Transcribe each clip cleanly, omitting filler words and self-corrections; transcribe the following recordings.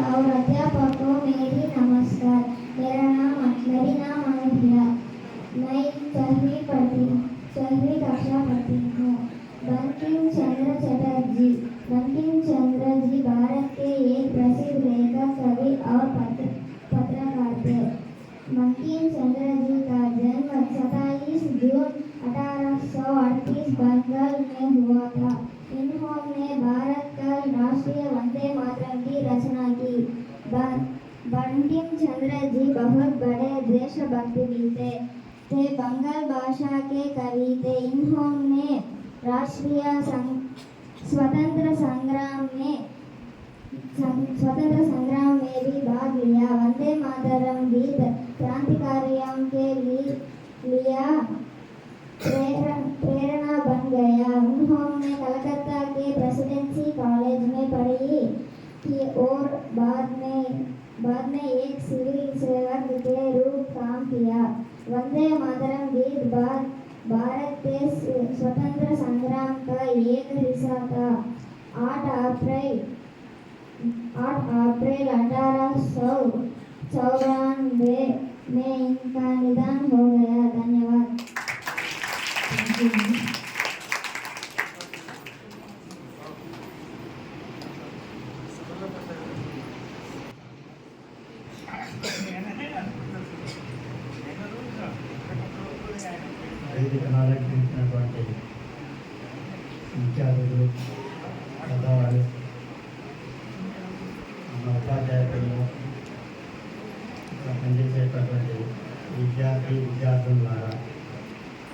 और अध्यापकों मेरी नमस्कार। मेरी नाम अनूठिया। मैं 4वीं कक्षा पढ़ती हूँ। बंकिम चंद्र चटर्जी। बंकिम चंद्र जी भारत के एक प्रसिद्ध लेखक, कवि और पत्रकार थे। बंकिम चंद्र जी का जन्म 27 जून 1838 बंगाल में हुआ था। इन्होंने भारत का राष्ट्रीय वंदे मातरम की रचना की। बंकिम चंद्र जी बहुत बड़े देशभक्त भी थे। बंगाल भाषा के कवि थे। इन्होंने राष्ट्रीय स्वतंत्र संग्राम में भी भाग लिया। वंदे मातरम गीत क्रांतिकारियों के लिए प्रेरणा बन गया। उन्होंने कलकत्ता के प्रेसिडेंसी कॉलेज में पढ़ी थी और बाद में एक सिविल सेवक के रूप काम किया। वंदे मातरम गीत भारत के स्वतंत्र संग्राम का एक हिस्सा था। 8 अप्रैल 1894 में इनका निधन हो गया। धन्यवाद। వేదికనాలకించినటువంటి ముఖ్య అతిథులు, పెద్దవారు, మన ఉపాధ్యాయులు, పనిచేసేటటువంటి విద్యార్థులారా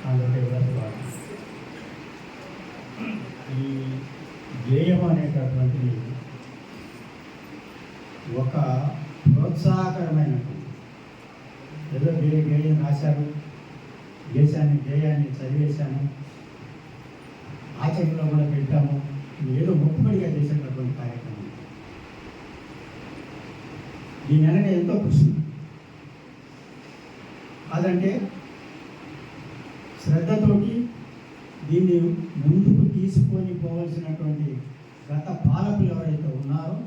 అందరికీ కూడా ఈ గేయం అనేటటువంటిది ఒక ప్రోత్సాహకరమైనటువంటి ఏదో గేయం రాశారు, గేయాన్ని చదివేశాము, ఆచరణలో కూడా పెట్టాము, ఏదో మొక్కుబడిగా చేసేటటువంటి కార్యక్రమం. దీని వెనక ఎంతో కృషి. అదంటే శ్రద్ధతోటి దీన్ని ముందుకు తీసుకొని పోవలసినటువంటి గత పాలకులు ఎవరైతే ఉన్నారో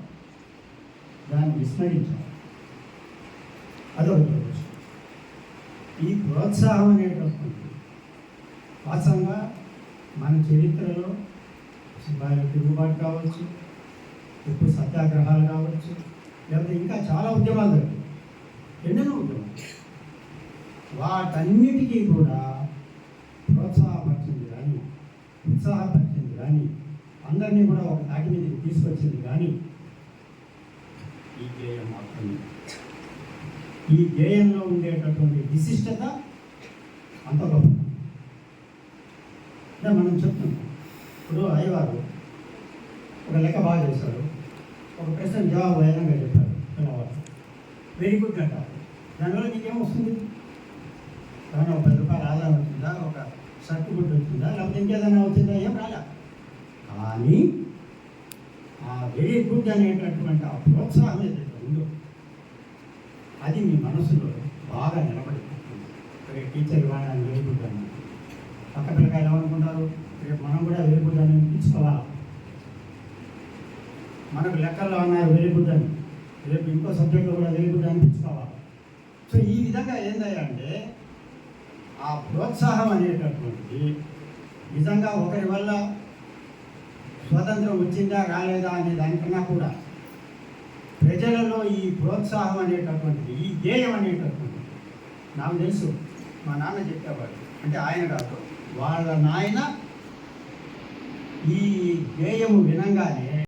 దాన్ని విస్మరించారు. అదొక ఈ ప్రోత్సాహం అనేటటువంటి వాస్తవంగా మన చరిత్రలో తిరుగుబాటు కావచ్చు, ఉప్పు సత్యాగ్రహాలు కావచ్చు, లేకపోతే ఇంకా చాలా ఉద్యమాలు జరిగాయి, ఎన్నెన్నో ఉద్యమాలు. వాటన్నిటికీ కూడా ప్రోత్సాహపరిచింది కానీ, ఉత్సాహపరిచింది కానీ, అందరినీ కూడా ఒక తాటి మీదకి తీసుకొచ్చింది కానీ ఈ గేయం మాత్రమే. ఈ గేయంలో ఉండేటటువంటి విశిష్టత అంత గొప్ప. అంటే మనం చెప్తున్నాం, ఇప్పుడు అయ్యవారు ఒక లెక్క బాగా చేశారు, ఒక ప్రశ్న జవాబు వేగంగా చెప్పారు, పిల్లవారు వెరీ గుడ్ అంటారు. దానివల్ల నీకేం వస్తుంది? ఏమైనా ఒక 10 రూపాయలు ఆదాయం వచ్చిందా, ఒక షర్ట్ గుడ్డు వచ్చిందా, లేకపోతే ఇంకేదైనా వచ్చిందా? ఏం రాలే. కానీ ఆ వెరీ గుడ్ అనేటటువంటి ఆ ప్రోత్సాహం ఏదైతే ఉందో అది మీ మనసులో బాగా నిలబడిపోతుంది. రేపు టీచర్ ఇవ్వాలని వెరీ గుడ్ అని పక్క పిల్లకాయలు ఏమనుకుంటారు, రేపు మనం కూడా వెరీ గుడ్ అని అనిపించుకోవాలా, మనకు లెక్కల్లో అన్నారు వెరీ గుడ్ అని, రేపు ఇంకో సబ్జెక్ట్లో కూడా వెరీ గుడ్ అనిపించుకోవాలి. సో ఈ విధంగా ఏంటంటే ఆ ప్రోత్సాహం అనేటటువంటిది నిజంగా ఒకరి వల్ల స్వతంత్రం వచ్చిందా రాలేదా అనే దానికన్నా కూడా ప్రజలలో ఈ ప్రోత్సాహం అనేటటువంటిది, ఈ గేయం అనేటటువంటిది నాకు తెలుసు. మా నాన్న చెప్పేవాడు, అంటే ఆయన కాదు, వాళ్ళ నాయన ఈ గేయము వినంగానే